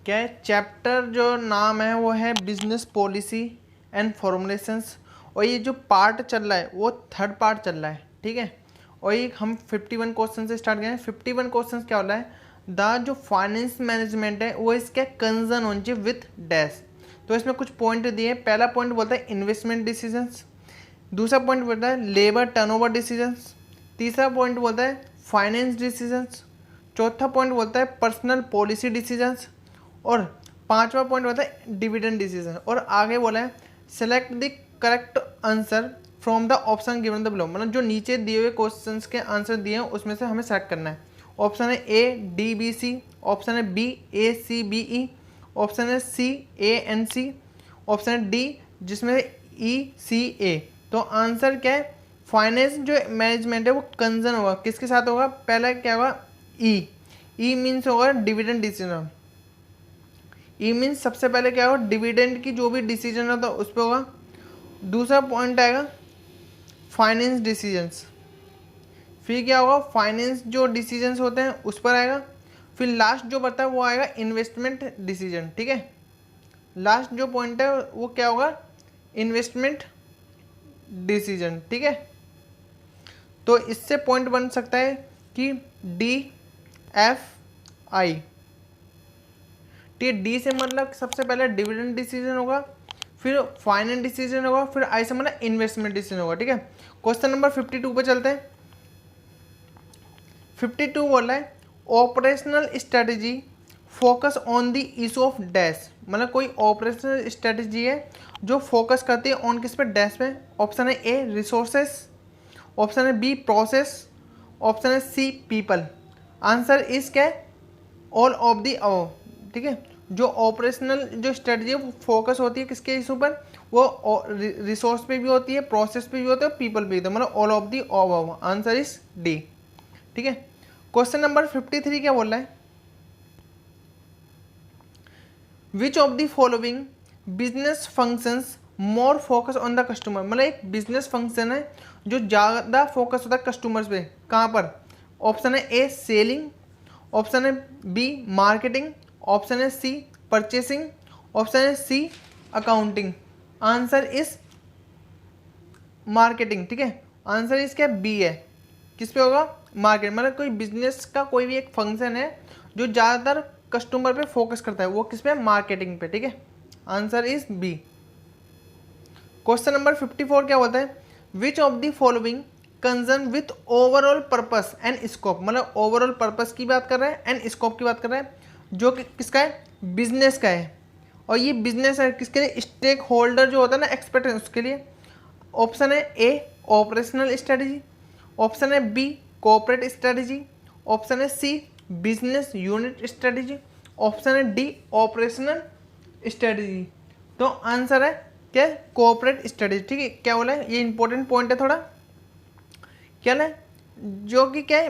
क्या है, चैप्टर जो नाम है वो है बिजनेस पॉलिसी एंड फॉर्मुलेशंस, और ये जो पार्ट चल रहा है वो थर्ड पार्ट चल रहा है, ठीक है। और ये हम 51 क्वेश्चन से स्टार्ट करें। 51 क्वेश्चन क्या हो रहा है, द जो फाइनेंस मैनेजमेंट है वो इसका कंसर्न होना चाहिए विथ डैश। तो इसमें कुछ पॉइंट दिए। पहला पॉइंट बोलता है इन्वेस्टमेंट डिसीजंस, दूसरा पॉइंट बोलता है लेबर टर्नओवर डिसीजंस, तीसरा पॉइंट बोलता है फाइनेंस डिसीजंस, चौथा पॉइंट बोलता है पर्सनल पॉलिसी डिसीजंस, और पांचवा पॉइंट बोलता है डिविडेंड डिसीजन। और आगे बोला है select the correct answer from the option given the below, मतलब जो नीचे दिए हुए क्वेश्चंस के आंसर दिए हैं उसमें से हमें सेलेक्ट करना है। ऑप्शन है A D B C, option है B A C B E, option है C A N C, option है डी जिसमें ई सी ए। तो आंसर क्या है, फाइनेंस जो मैनेजमेंट है वो कंसर्न होगा किसके साथ होगा, पहला क्या होगा ई, ई मीन्स होगा डिविडेंड डिसीजन। ई मीन्स सबसे पहले क्या होगा, डिविडेंड की जो भी डिसीजन होता है उस पर होगा। दूसरा पॉइंट आएगा फाइनेंस डिसीजंस, फिर क्या होगा फाइनेंस जो डिसीजंस होते हैं उस पर आएगा। फिर लास्ट जो बता है वो आएगा इन्वेस्टमेंट डिसीजन, ठीक है। लास्ट जो पॉइंट है वो क्या होगा, इन्वेस्टमेंट डिसीजन, ठीक है। तो इससे पॉइंट बन सकता है कि डी एफ आई, ठीक है। डी से मतलब सबसे पहले डिविडेंड डिसीजन होगा, फिर फाइनेंस डिसीजन होगा, फिर आई से मतलब इन्वेस्टमेंट डिसीजन होगा, ठीक है। क्वेश्चन नंबर 52 पे चलते हैं। 52 बोल रहा है operational strategy focus on the issue of dash, मतलब कोई ऑपरेशनल स्ट्रेटजी है जो फोकस करती है ऑन किस पे, डैश पे। ऑप्शन है ए रिसोर्सेस, ऑप्शन है बी प्रोसेस, ऑप्शन है सी पीपल। आंसर इज क्या है, ऑल ऑफ दी अबव, ठीक है। जो ऑपरेशनल जो स्ट्रेटजी है वो फोकस होती है किसके इशू पर, वो रिसोर्स पे भी होती है, प्रोसेस पे भी होता है, पीपल पे भी होता है, मतलब all of the above. Answer is D, ठीक है। क्वेश्चन नंबर 53 क्या बोल रहा है, which of the following business functions more focus on the customer, मतलब एक बिजनेस फंक्शन है जो ज़्यादा फोकस होता है कस्टमर्स पे, कहाँ पर। ऑप्शन है ए सेलिंग, ऑप्शन है बी मार्केटिंग, ऑप्शन है सी परचेसिंग, ऑप्शन है सी अकाउंटिंग। आंसर इज मार्केटिंग, ठीक है। आंसर इसका बी है, किस पे होगा, मार्केट, मतलब कोई बिजनेस का कोई भी एक फंक्शन है जो ज़्यादातर कस्टमर पे फोकस करता है, वो किस पे, मार्केटिंग पे, ठीक है। Answer is B. Question number 54 क्या होता है, which of the following concern with overall purpose and scope, मतलब ओवरऑल पर्पस की बात कर रहा है एंड स्कोप की बात कर रहा है, जो कि किसका है, बिजनेस का है। और ये बिजनेस है किसके लिए, स्टेक होल्डर जो होता है ना एक्सपर्ट है उसके लिए। ऑप्शन है ए ऑपरेशनल स्ट्रेटजी, ऑप्शन है बी कॉर्पोरेट स्ट्रेटजी, ऑप्शन है सी बिजनेस यूनिट स्ट्रेटजी, ऑप्शन है डी ऑपरेशनल स्ट्रेटजी। तो आंसर है क्या, कॉर्पोरेट स्ट्रेटजी, ठीक है। क्या बोला है, ये इंपॉर्टेंट पॉइंट है थोड़ा, क्या है जो कि क्या है,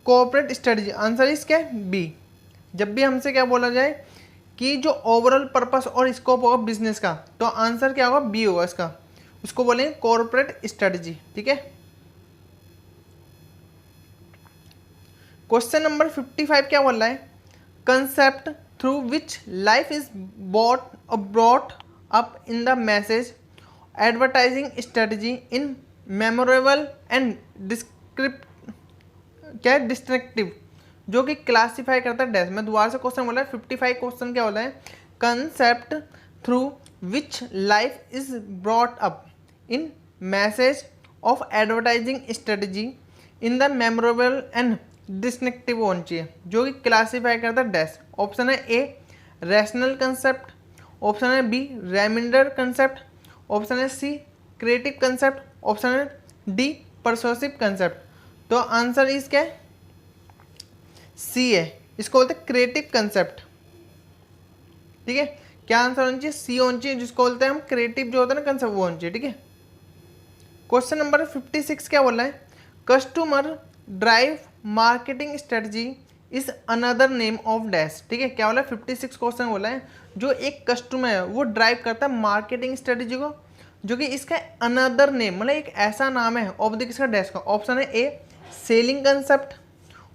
कॉर्पोरेट स्ट्रेटजी। आंसर इस क्या है बी। जब भी हमसे क्या बोला जाए कि जो ओवरऑल पर्पस और स्कोप होगा बिजनेस का, तो आंसर क्या होगा, बी होगा इसका, उसको बोलेंगे कॉर्पोरेट स्ट्रेटजी, ठीक है। क्वेश्चन नंबर 55 क्या बोल रहा है, concept through which life is brought up in the message advertising strategy in memorable and describe, क्या है, डिस्ट्रक्टिव, जो कि क्लासीफाई करता है डैश। मैं दोबारा से क्वेश्चन बोला है 55 क्वेश्चन क्या बोला है, concept through which life is brought up in message of advertising strategy in the memorable and distinctive होनी चाहिए, जो कि क्लासीफाई करता है डैश। ऑप्शन है ए रैशनल कंसेप्ट, ऑप्शन है बी रेमिंडर कंसेप्ट, ऑप्शन है सी क्रिएटिव कंसेप्ट, ऑप्शन है डी परसोसिव कंसेप्ट। तो आंसर इस क्या है, सी है, इसको बोलते हैं क्रिएटिव कंसेप्ट, ठीक है। क्या आंसर होना चाहिए, सी होना चाहिए, जिसको बोलते हैं हम क्रिएटिव जो होता है ना कंसेप्ट, वो होना चाहिए, ठीक है। क्वेश्चन नंबर 56 क्या बोला है, customer drive marketing strategy is another name of dash, ठीक है। क्या बोला है, 56 क्वेश्चन बोला है, जो एक कस्टमर है वो ड्राइव करता है मार्केटिंग स्ट्रेटजी को, जो कि इसका अनदर नेम, मतलब एक ऐसा नाम है ऑफ द किसका, डैश का। ऑप्शन है ए सेलिंग कंसेप्ट,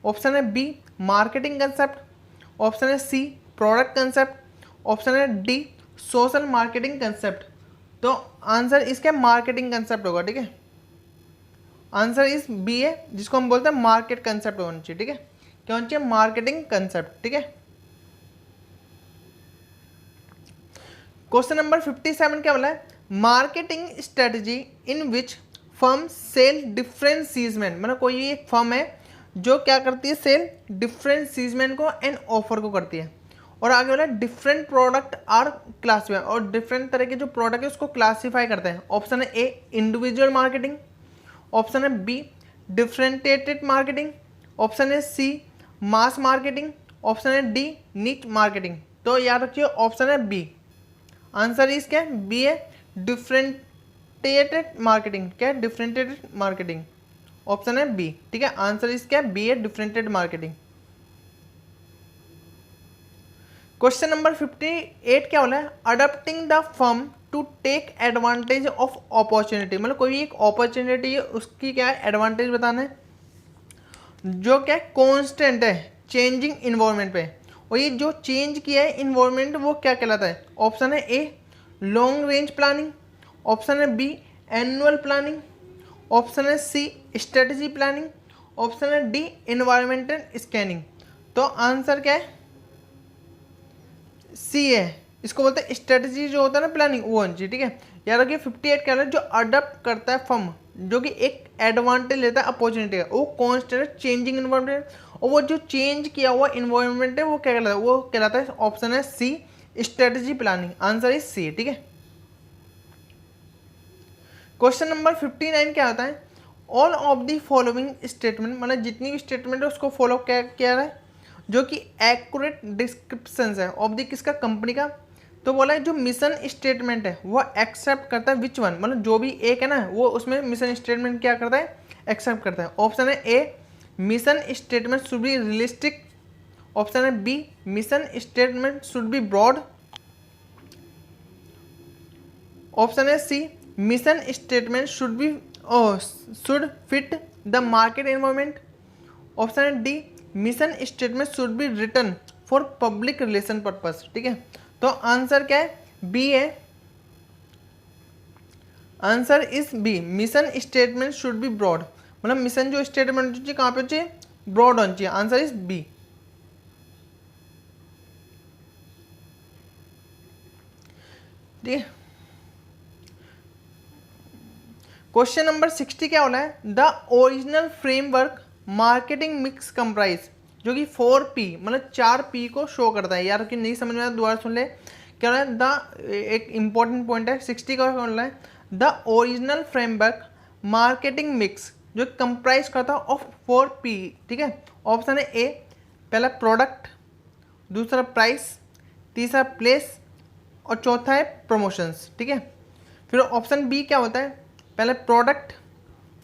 ऑप्शन है बी मार्केटिंग कंसेप्ट, ऑप्शन है सी प्रोडक्ट कंसेप्ट, ऑप्शन है डी सोशल मार्केटिंग कंसेप्ट। तो आंसर इसका मार्केटिंग कंसेप्ट होगा, ठीक है। आंसर इस बी है, जिसको हम बोलते हैं मार्केट कंसेप्ट होना चाहिए, ठीक है। क्या होना चाहिए? मार्केटिंग कंसेप्ट, ठीक है। क्वेश्चन नंबर 57 क्या बोला है? Marketing strategy in which firm sell different segment, मतलब कोई एक फर्म है जो क्या करती है? सेल डिफरेंट सीजमेंट को एंड ऑफर को करती है। और आगे बोला डिफरेंट प्रोडक्ट आर क्लासिफाई, और डिफरेंट तरह के जो प्रोडक्ट है उसको क्लासीफाई करते हैं। ऑप्शन है ए इंडिविजुअल मार्केटिंग, ऑप्शन है बी डिफरेंटिएटेड मार्केटिंग, ऑप्शन है सी मास मार्केटिंग, ऑप्शन है डी नीच मार्केटिंग। तो याद रखिए ऑप्शन है बी। आंसर इस क्या है? बी है डिफरेंटिएटेड मार्केटिंग। क्या है? डिफरेंटिएटेड मार्केटिंग। ऑप्शन है बी, ठीक है। आंसर इस क्या है? बी है डिफरेंटिएटेड मार्केटिंग। क्वेश्चन नंबर 58 क्या बोला है? Adopting the firm to take advantage of opportunity, मतलब कोई एक अपॉर्चुनिटी है उसकी क्या है? एडवांटेज बताना है, जो क्या कॉन्स्टेंट है चेंजिंग इन्वायरमेंट पे। और ये जो चेंज किया है इन्वायरमेंट वो क्या कहलाता है? ऑप्शन है a long range planning, option है बी एनुअल प्लानिंग, ऑप्शन है सी स्ट्रेटजी प्लानिंग, ऑप्शन है डी एनवायरमेंटल स्कैनिंग। तो आंसर क्या है? सी है। इसको बोलते हैं स्ट्रेटजी जो होता है ना प्लानिंग, वो होनी चाहिए, ठीक है। याद रखिए 58 क्या है? जो अडॉप्ट करता है फर्म, जो कि एक एडवांटेज लेता है अपॉर्चुनिटी का, वो कॉन्स्टेंट चेंजिंग इन्वायरमेंट, और वो जो चेंज किया हुआ इन्वायरमेंट है वो क्या कहलाता है? वो कहलाता है ऑप्शन है c strategy planning. Answer is c, ठीक है। क्वेश्चन नंबर 59 क्या आता है? All of the following statement, मतलब जितनी भी स्टेटमेंट है उसको फॉलो क्या किया है, जो कि एक्यूरेट डिस्क्रिप्शन है ऑफ द किसका? कंपनी का। तो बोला है जो मिशन स्टेटमेंट है वो एक्सेप्ट करता है विच वन, मतलब जो भी एक है ना वो उसमें मिशन स्टेटमेंट क्या करता है? एक्सेप्ट करता है। ऑप्शन है a mission statement should be realistic, option है b mission statement should be broad, option है c mission statement should fit the market environment, option है d mission statement should be written for public relation purpose, ठीक है। तो answer क्या है? B है। Answer is b mission statement should be broad, मतलब mission जो स्टेटमेंट चाहिए कहाँ पे चाहिए? ब्रॉड होना चाहिए। Answer is B. ठीक है। क्वेश्चन नंबर 60 क्या होना है? The original framework marketing mix comprise, जो कि 4P मतलब 4P को शो करता है। यार कि नहीं समझ में आया दोबारा सुन ले। क्या होना है? द एक इंपॉर्टेंट पॉइंट है 60 का होना है the original framework marketing mix, जो कंप्राइज करता है ऑफ 4P, ठीक है। ऑप्शन है ए पहला प्रोडक्ट, दूसरा प्राइस, तीसरा प्लेस और चौथा है प्रमोशंस, ठीक है। फिर ऑप्शन बी क्या होता है? पहले प्रोडक्ट,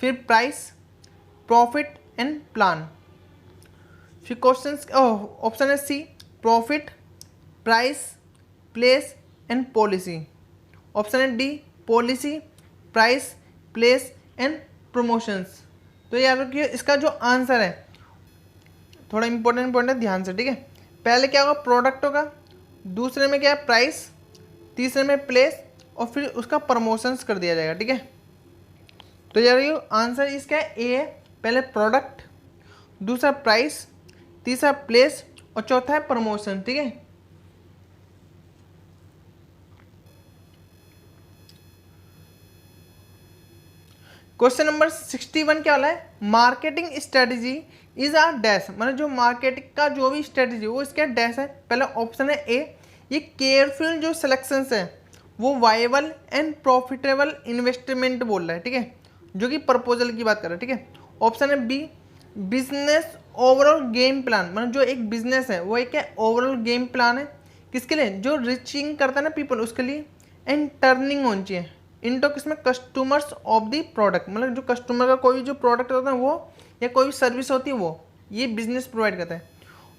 फिर प्राइस, प्रॉफिट एंड प्लान। फिर क्वेश्चंस ऑप्शन है c profit, price, place and policy, option है d policy, price, place and promotions. तो याद रखिए इसका जो आंसर है थोड़ा इंपॉर्टेंट पॉइंट है, ध्यान से, ठीक है। पहले क्या होगा? प्रोडक्ट होगा, दूसरे में क्या है? प्राइस, तीसरे में प्लेस और फिर उसका प्रमोशंस कर दिया जाएगा, ठीक है। तो यार आंसर इसका ए है, पहले प्रोडक्ट, दूसरा प्राइस, तीसरा प्लेस और चौथा है प्रमोशन, ठीक है। क्वेश्चन नंबर 61 क्या वाला है? Marketing strategy is a dash, मतलब जो मार्केटिंग का जो भी स्ट्रेटजी वो इसका डैश है। पहला ऑप्शन है ए ये केयरफुल जो सिलेक्शंस है वो वाइबल एंड प्रॉफिटेबल इन्वेस्टमेंट बोल रहा है, ठीक है, जो कि प्रपोजल की बात कर रहा है, ठीक है। ऑप्शन है B business overall game plan, मतलब जो एक बिजनेस है वो एक ओवरऑल गेम प्लान है, किसके लिए? जो रिचिंग करता है ना पीपल उसके लिए, एंड टर्निंग होनी चाहिए इनटू किसमें? कस्टमर्स ऑफ द प्रोडक्ट, मतलब जो कस्टमर का कोई जो प्रोडक्ट होता है वो या कोई भी सर्विस होती है वो ये बिजनेस प्रोवाइड करता है।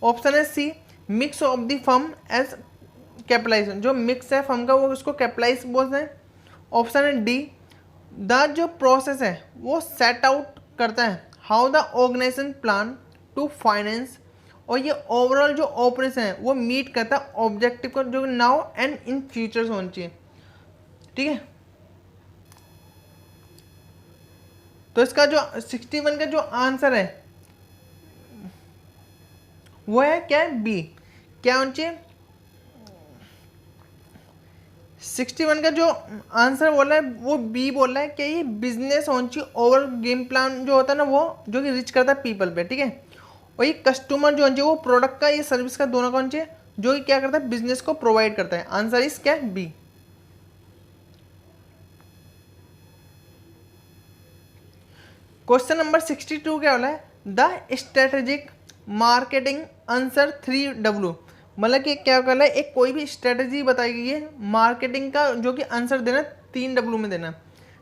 ऑप्शन है c mix of the firm as capitalization, जो मिक्स है फर्म का वो उसको कैपिटलाइज बोलते हैं। ऑप्शन है डी द जो प्रोसेस है वो सेट आउट करता है how the organisation plan to finance और ये ओवरऑल जो ऑपरेशन है वो मीट करता है ऑब्जेक्टिव को जो नाउ एंड इन फ्यूचर होना चाहिए। ठीक है, तो इसका जो 61 का जो आंसर है वो है क्या है, बी। क्या होना चाहिए, 61 का जो आंसर बोला है वो बी बोल रहा है कि ये बिजनेस होना चाहिए ओवर गेम प्लान जो होता है ना वो जो कि रीच करता है पीपल पे। ठीक है, और ये कस्टमर जो होना चाहिए वो प्रोडक्ट का ये सर्विस का दोनों का होना चाहिए जो कि क्या करता है, बिजनेस को प्रोवाइड करता है। आंसर इस क्या है, बी। क्वेश्चन नंबर 62 क्या बोला है, the strategic marketing answer 3W। मतलब कि क्या कहला है, एक कोई भी स्ट्रेटेजी बताई गई है मार्केटिंग का जो कि आंसर देना 3W में देना।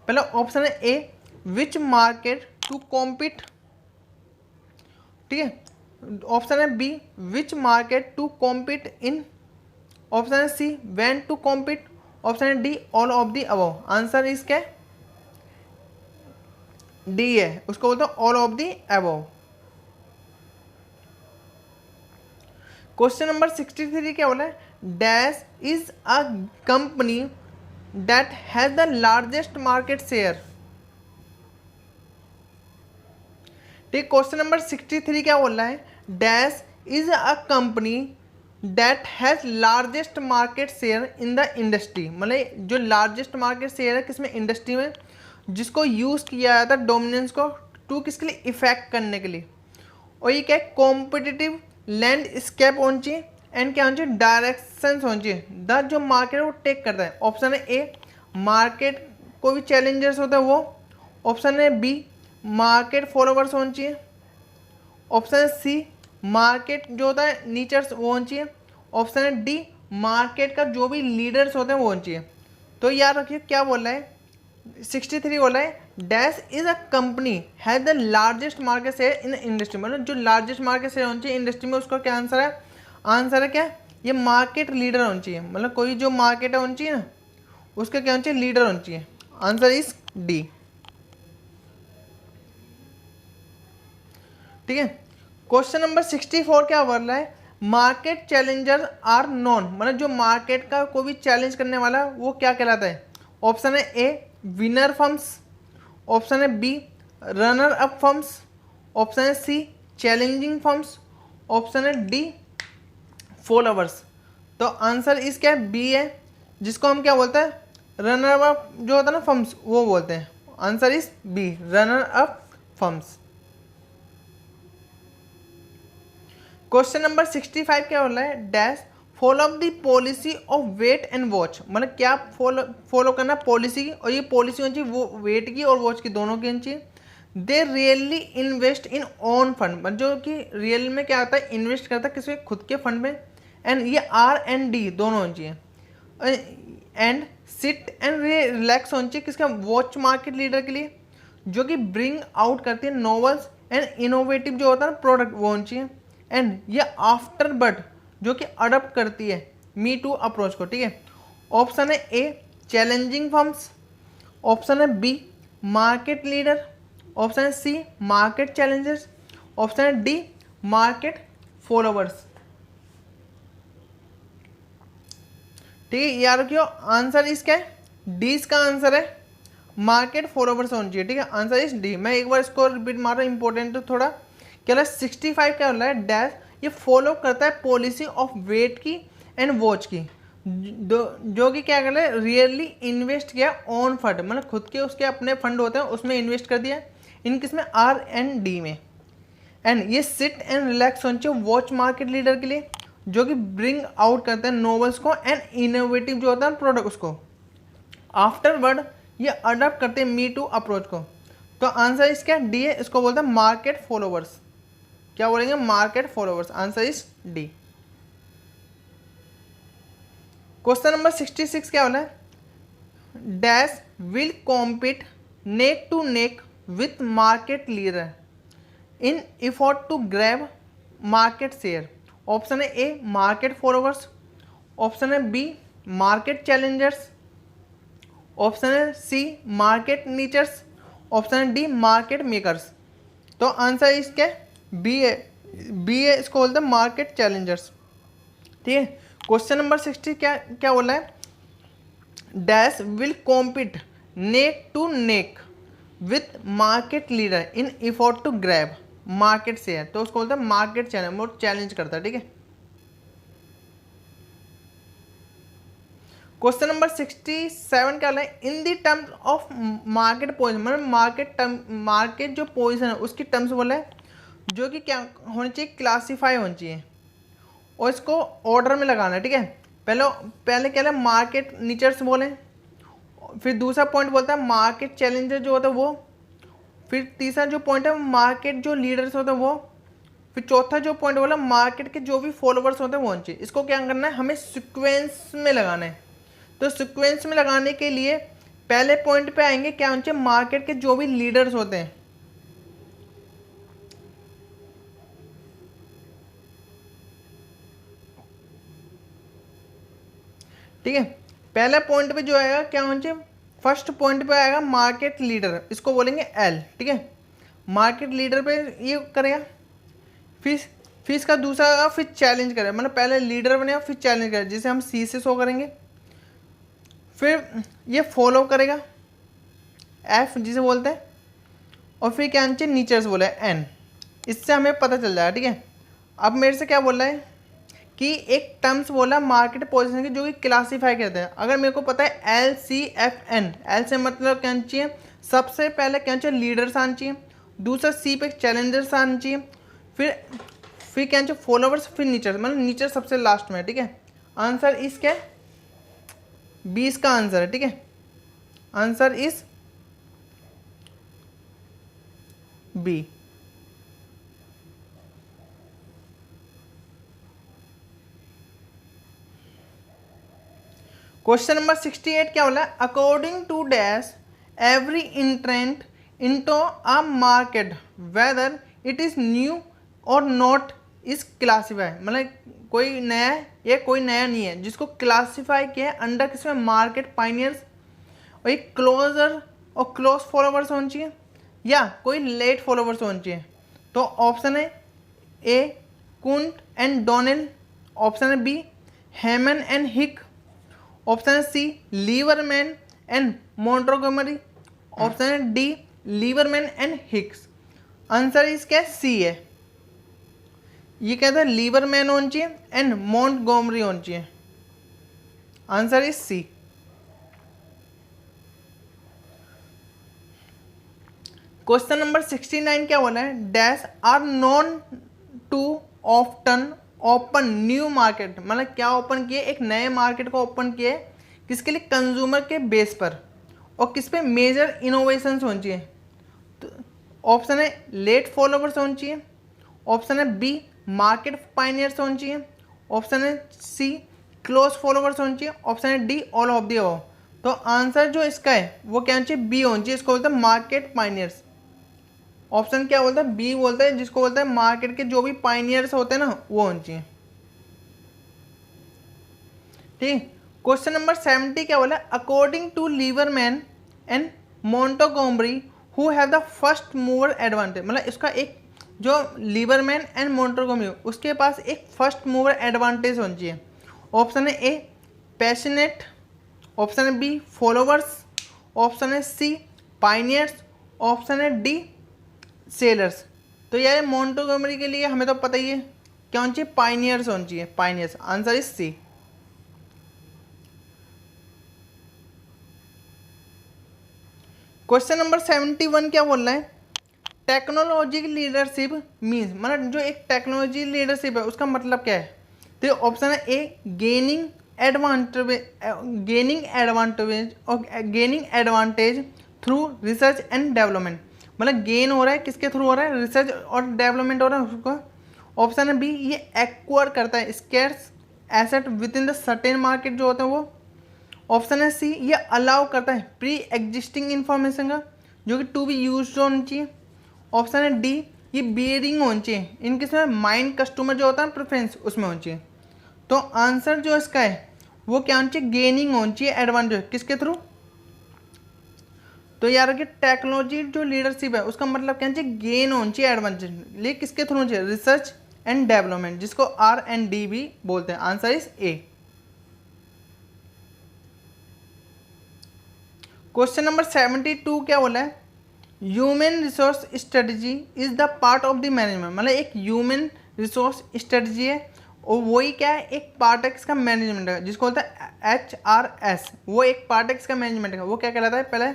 पहला ऑप्शन है A, which market to compete. ठीक है, ऑप्शन है B, which market to compete in. Option है C, when to compete. Option है D, all of the above. Answer is क्या है, डी है, उसको बोलते हैं all of the above. Question number 63 क्या बोला है, dash is a company that has the largest market share. ठीक, क्वेश्चन नंबर 63 क्या बोल रहा है, dash is a company that has largest market share in the industry. मतलब जो लार्जेस्ट मार्केट शेयर है किसमें, इंडस्ट्री में, जिसको यूज किया जाता है डोमिनेंस को टू किसके लिए, इफेक्ट करने के लिए। और ये क्या है, कॉम्पिटिटिव लैंडस्केप होनी चाहिए एंड क्या होना चाहिए, डायरेक्शंस होनी चाहिए द जो मार्केट वो टेक करता है। ऑप्शन है ए, मार्केट को भी चैलेंजर्स होता है वो। ऑप्शन है बी, मार्केट फॉलोवर्स होनी चाहिए। ऑप्शन है सी, मार्केट जो होता है नीचर्स वो होनी चाहिए। ऑप्शन है डी, मार्केट का जो भी लीडर्स होते हैं वो होनी चाहिए। तो याद रखिए क्या बोल रहा है, 63 बोला है, dash is a company has the largest market share in industry. मतलब जो लार्जेस्ट मार्केट शेयर होनी चाहिए इंडस्ट्री में उसका क्या आंसर है, आंसर है क्या, ये मार्केट लीडर होनी चाहिए। मतलब कोई जो मार्केट है होनी चाहिए ना उसका क्या होना चाहिए, लीडर होनी चाहिए। Answer is D. ठीक है, क्वेश्चन नंबर 64 क्या बोल रहा है, मार्केट चैलेंजर आर नॉन। मतलब जो मार्केट का कोई भी चैलेंज करने वाला वो क्या कहलाता है। ऑप्शन है ए, विनर फर्म्स। ऑप्शन है B, runner up firms. Option है सी, चैलेंजिंग फर्म्स। ऑप्शन है डी, फॉलोवर्स। तो आंसर इस क्या है, बी है, जिसको हम क्या बोलते हैं, रनर अप जो होता है ना फर्म्स वो बोलते हैं। Answer is B, runner up firms. Question number 65 क्या बोल रहा है, dash follow up the policy of wait and watch. मतलब क्या फॉलो करना पॉलिसी की, और ये पॉलिसी होनी चाहिए वो वेट की और वॉच की दोनों की होनी चाहिए। They really invest in own fund, मतलब जो कि रियल में क्या आता है, इन्वेस्ट करता है किसी खुद के फंड में। एंड ये आर एंड डी दोनों होनी चाहिए। एंड सिट एंड रिलैक्स होनी चाहिए किसका, वॉच मार्केट लीडर के लिए, जो कि ब्रिंग आउट करती है नॉवल्स एंड इनोवेटिव जो होता है ना प्रोडक्ट वो होनी चाहिए। एंड ये आफ्टर बट जो कि अडप्ट करती है मी टू अप्रोच को। ठीक है, ऑप्शन है ए, चैलेंजिंग फर्म्स। ऑप्शन है बी, मार्केट लीडर। ऑप्शन है सी, मार्केट चैलेंजर्स। ऑप्शन है डी, मार्केट फॉलोवर्स। ठीक है, याद रखियो आंसर इसका है डी, इसका आंसर है मार्केट फॉलोवर्स होनी चाहिए। ठीक है, आंसर इज डी। मैं एक बार इसको रिपीट मार रहा हूँ, इंपॉर्टेंट तो थोड़ा क्या 65 क्या होता है, डैश ये फॉलो करता है पॉलिसी ऑफ वेट की एंड वॉच की, जो कि क्या कर रहा है, रियली इन्वेस्ट किया ऑन फंड। मतलब खुद के उसके अपने फंड होते हैं उसमें इन्वेस्ट कर दिया, इन किसमें, आर एंड डी में। एंड ये सिट एंड रिलैक्स होना चाहिए वॉच मार्केट लीडर के लिए, जो कि ब्रिंग आउट करते हैं नोवेल्स को एंड इनोवेटिव जो होता है प्रोडक्ट उसको। आफ्टरवर्ड ये अडॉप्ट करते हैं मी टू अप्रोच को। तो आंसर इसका डी है, इसको बोलते हैं मार्केट फॉलोवर्स। क्या बोलेंगे, market followers. Answer is D. Question number 66 क्या बोला है, dash will compete neck to neck with market leader in effort to grab market share. Option है ए, मार्केट फॉलोवर्स। ऑप्शन है बी, मार्केट चैलेंजर्स। ऑप्शन है C, market nichers. Option है D, market makers. तो answer इसके B है, B है, इसको बोलते हैं मार्केट चैलेंजर्स। ठीक है, क्वेश्चन नंबर 60 क्या क्या बोला है, dash will compete neck to neck with market leader in effort to grab market share, तो उसको बोलते हैं मार्केट चैलेंज, वो चैलेंज करता है। ठीक है, क्वेश्चन नंबर 67 क्या है, in the terms of market position, मतलब मार्केट जो पोजिशन है उसकी टर्म्स बोला है, जो कि क्या होनी चाहिए, क्लासीफाई होनी चाहिए और इसको ऑर्डर में लगाना है। ठीक है, पहले क्या है, मार्केट नीचर्स बोले, फिर दूसरा पॉइंट बोलता है मार्केट चैलेंजर जो होता है वो, फिर तीसरा जो पॉइंट है मार्केट जो लीडर्स होते हैं वो, फिर चौथा जो पॉइंट बोला मार्केट के जो भी फॉलोवर्स होते हैं वो होने चाहिए। इसको क्या करना है, हमें सीक्वेंस में लगाना है। तो सीक्वेंस में लगाने के लिए पहले पॉइंट पे आएंगे, क्या होने चाहिए, मार्केट के जो भी लीडर्स होते हैं। ठीक है, पहले पॉइंट पे जो आएगा क्या होना चाहिए, फर्स्ट पॉइंट पे आएगा मार्केट लीडर, इसको बोलेंगे एल। ठीक है, मार्केट लीडर पे ये करेगा, फिर इसका दूसरा आएगा, फिर चैलेंज करेगा, मतलब पहले लीडर बनेगा फिर चैलेंज करेगा, जिसे हम सी से शो करेंगे। फिर ये फॉलो करेगा एफ जिसे बोलते हैं, और फिर क्या नीचे नीचर्स बोला है एन, इससे हमें पता चल जाएगा। ठीक है, अब मेरे से क्या बोल रहा है कि एक टर्म्स बोला मार्केट पोजीशन की जो कि क्लासीफाई करते हैं। अगर मेरे को पता है L C F N, L से मतलब क्या चाहिए, सबसे पहले क्या चाहिए, लीडर्स आना चाहिए, दूसरा सी पे चैलेंजर्स आना चाहिए, फिर क्या चाहिए, फॉलोवर्स, फिर नीचर, मतलब नीचर सबसे लास्ट में। ठीक है, आंसर इस क्या 20 का आंसर है। ठीक है, answer is B. Question number 68 क्या बोला है, according to dash every entrant into a market whether it is new और नॉट इज क्लासीफाई, मतलब कोई नया है या कोई नया नहीं है, जिसको क्लासीफाई किया है अंडर किसमें, मार्केट पाइनियर्स, और एक क्लोजर और क्लोज फॉलोवर्स होने चाहिए या कोई लेट फॉलोवर्स होने चाहिए। तो ऑप्शन है ए कुंट एंड डोनेल, ऑप्शन है बी हेमन एंड हिक, ऑप्शन है सी लीवरमैन एंड मोंट्रोगमरी, ऑप्शन है डी लीवरमैन एंड हिक्स। आंसर इसका सी है, ये कहता है लीवरमैन होना चाहिए एंड मोंटगोमरी होना चाहिए। Answer is C. Question number 69 क्या बोला है, dash are known to often open new market, मतलब क्या ओपन किए, एक नए मार्केट को ओपन किए, किसके लिए, कंज्यूमर के बेस पर, और किस पे, मेजर इनोवेशंस होनी चाहिए। तो ऑप्शन है लेट फॉलोवर्स होनी चाहिए, ऑप्शन है बी मार्केट पाइनियर्स होनी चाहिए, ऑप्शन है सी क्लोज फॉलोवर्स होनी चाहिए, ऑप्शन है D all of the above. तो आंसर जो इसका है वो क्या होना चाहिए, बी होनी चाहिए, इसको बोलते हैं मार्केट पाइनियर्स। ऑप्शन क्या बोलता है, बी बोलता है, जिसको बोलता है मार्केट के जो भी पाइनियर्स होते हैं ना वो होने चाहिए। ठीक, क्वेश्चन नंबर 70 क्या बोला, according to Lieberman and Montgomery who have the first mover advantage, मतलब इसका एक जो लीवरमैन एंड मोंटोगोमरी उसके पास एक फर्स्ट मूवर एडवांटेज होनी चाहिए। ऑप्शन है ए पैशनेट, ऑप्शन है बी फॉलोवर्स, ऑप्शन है सी पाइनियर्स, ऑप्शन है डी सेलर्स। तो यार मोंटोगोमरी के लिए हमें तो पता ही है क्या होना चाहिए, पाइनियर्स होना चाहिए, pioneers. Answer is C. Question number 71 क्या बोल रहा है, टेक्नोलॉजी लीडरशिप मीन्स, मतलब जो एक टेक्नोलॉजी लीडरशिप है उसका मतलब क्या है। तो ऑप्शन है a gaining advantage through research and development, मतलब गेन हो रहा है, किसके थ्रू हो रहा है, रिसर्च और डेवलपमेंट हो रहा है उसका। ऑप्शन है बी ये एक्वायर करता है scarce asset with in the certain market जो होता है वो। ऑप्शन है सी ये अलाउ करता है प्री एग्जिस्टिंग इन्फॉर्मेशन का जो कि टू बी यूज होनी चाहिए। ऑप्शन है डी ये बियरिंग होनी चाहिए इनके समय माइंड कस्टमर जो होता है प्रेफरेंस उसमें होनी चाहिए। तो आंसर जो इसका है वो क्या होना चाहिए, गेनिंग होनी चाहिए एडवांटेज, किसके थ्रू। तो यार कि टेक्नोलॉजी जो लीडरशिप है उसका मतलब क्या चाहिए, गेन होनी चाहिए एडवांटेज, लेकिन किसके थ्रू चाहिए, रिसर्च एंड डेवलपमेंट, जिसको R&D भी बोलते हैं। Answer is a. Question number 72 क्या बोला है? Human resource strategy is the part of the management, मतलब एक ह्यूमन रिसोर्स स्ट्रेटजी है और वही क्या है, एक पार्ट है इसका मैनेजमेंट है, जिसको बोलता है HRS। वो एक पार्ट है इसका मैनेजमेंट का, वो क्या कहलाता है? पहले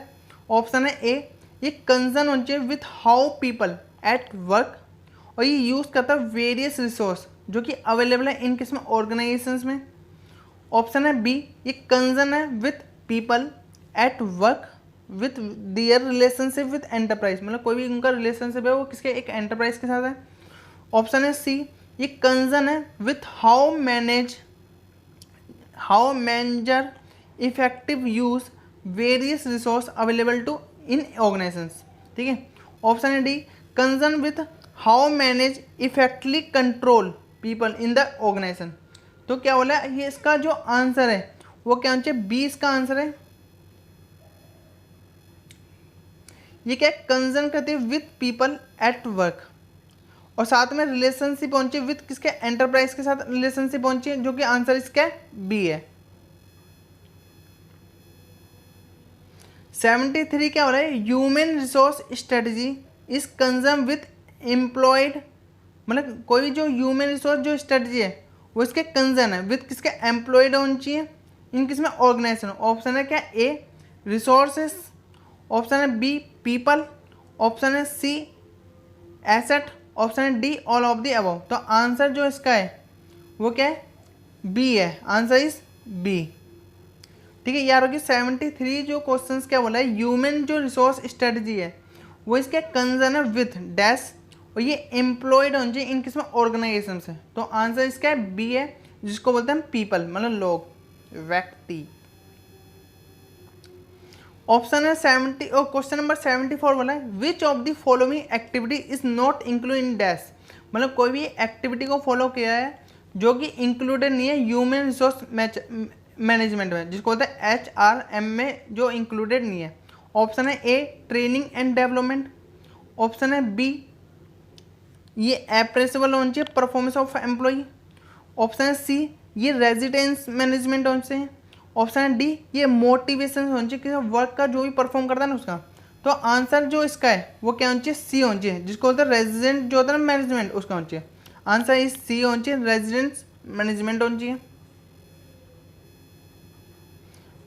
ऑप्शन है ए, ये कंसर्न होना चाहिए with how people at work, और ये यूज़ करता है वेरियस रिसोर्स जो कि अवेलेबल है इन किस्म ऑर्गेनाइजेशंस में। ऑप्शन है बी, ये कंसर्न है with people at work with their relationship with enterprise, मतलब कोई भी उनका रिलेशनशिप है वो किसके, एक एंटरप्राइज के साथ है। ऑप्शन है सी, ये कंसर्न है with how manager effective use various resource available to in organisations, ठीक है। ऑप्शन है D, concern with how manage effectively control people in the organisation. तो क्या बोला है, ये इसका जो आंसर है वो क्या होना चाहिए? बी इसका आंसर है। ये क्या कंसर्न करती है विथ पीपल एट वर्क, और साथ में रिलेशनशिप पहुंचे विथ किसके, एंटरप्राइज के साथ रिलेशनशिप पहुंचे, जो कि आंसर इसका बी है। 73 क्या हो रहा है? Human resource strategy is concern with employed, मतलब कोई जो ह्यूमन रिसोर्स जो स्ट्रेटजी है वो इसके कंसर्न है विथ किसके, एम्प्लॉयड होनी चाहिए इन किसमें, ऑर्गेनाइजेशन। ऑप्शन है क्या ए, रिसोर्सेस, ऑप्शन है बी, पीपल, ऑप्शन है सी, एसेट, ऑप्शन है D, all of the above. तो आंसर जो इसका है वो क्या है? बी है। आंसर इज बी, ठीक है। यार होगी 73 जो क्वेश्चंस क्या बोला है, ह्यूमन जो रिसोर्स स्ट्रेटजी है वो इसके कंसर्न है विथ डैश, और ये एम्प्लॉयड होने चाहिए इन किस्म ऑर्गेनाइजेशन से। तो आंसर इसका है बी है, जिसको बोलते हैं पीपल, मतलब लोग, व्यक्ति। ऑप्शन है 70 और क्वेश्चन नंबर 74 बोला है which of the following activity is not include in dash, मतलब कोई भी एक्टिविटी को फॉलो किया है जो कि इंक्लूडेड नहीं है ह्यूमन रिसोर्स मैनेजमेंट में, जिसको होता है HRM में, जो इंक्लूडेड नहीं है। ऑप्शन है ए, ट्रेनिंग एंड डेवलपमेंट, ऑप्शन है बी, ये अप्रेसिबल होना चाहिए परफॉर्मेंस ऑफ एम्प्लॉई, ऑप्शन है सी, ये रेजिडेंस मैनेजमेंट होना चाहिए, ऑप्शन है डी, ये मोटिवेशन होना चाहिए किसी वर्क का जो भी परफॉर्म करता है ना उसका। तो आंसर जो इसका है वो क्या होना चाहिए? सी होना चाहिए, जिसको होता है रेजिडेंट जो होता है ना मैनेजमेंट, उसका होना चाहिए। आंसर इस सी होना चाहिए, रेजिडेंस मैनेजमेंट होना चाहिए,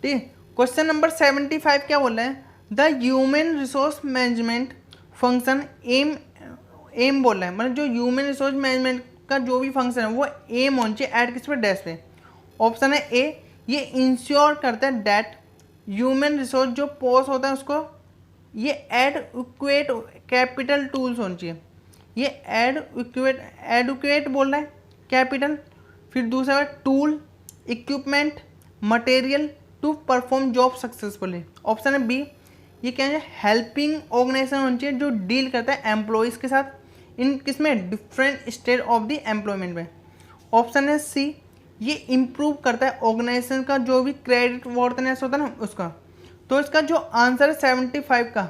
ठीक। क्वेश्चन नंबर 75 क्या बोल रहे हैं? The human resource management function M बोल रहा है, मतलब जो ह्यूमन रिसोर्स मैनेजमेंट का जो भी फंक्शन है वो एम होना चाहिए ऐड किस पे, डैश पे। ऑप्शन है ए, ये इंश्योर करता है डैट ह्यूमन रिसोर्स जो पोस्ट होता है उसको ये एडुक्वेट कैपिटल टूल्स होने चाहिए, ये एडुक्वेट बोल रहा है कैपिटल, फिर दूसरा है tool, equipment, material to perform job successfully. Option है बी, ये क्या है? हेल्पिंग ऑर्गेनाइजेशन होनी चाहिए जो डील करता है एम्प्लॉयज़ के साथ इन किसमें, different stage of the employment में। ऑप्शन है सी, ये इम्प्रूव करता है ऑर्गेनाइजेशन का जो भी क्रेडिट वर्थनेस होता है ना उसका। तो इसका जो आंसर है 75 का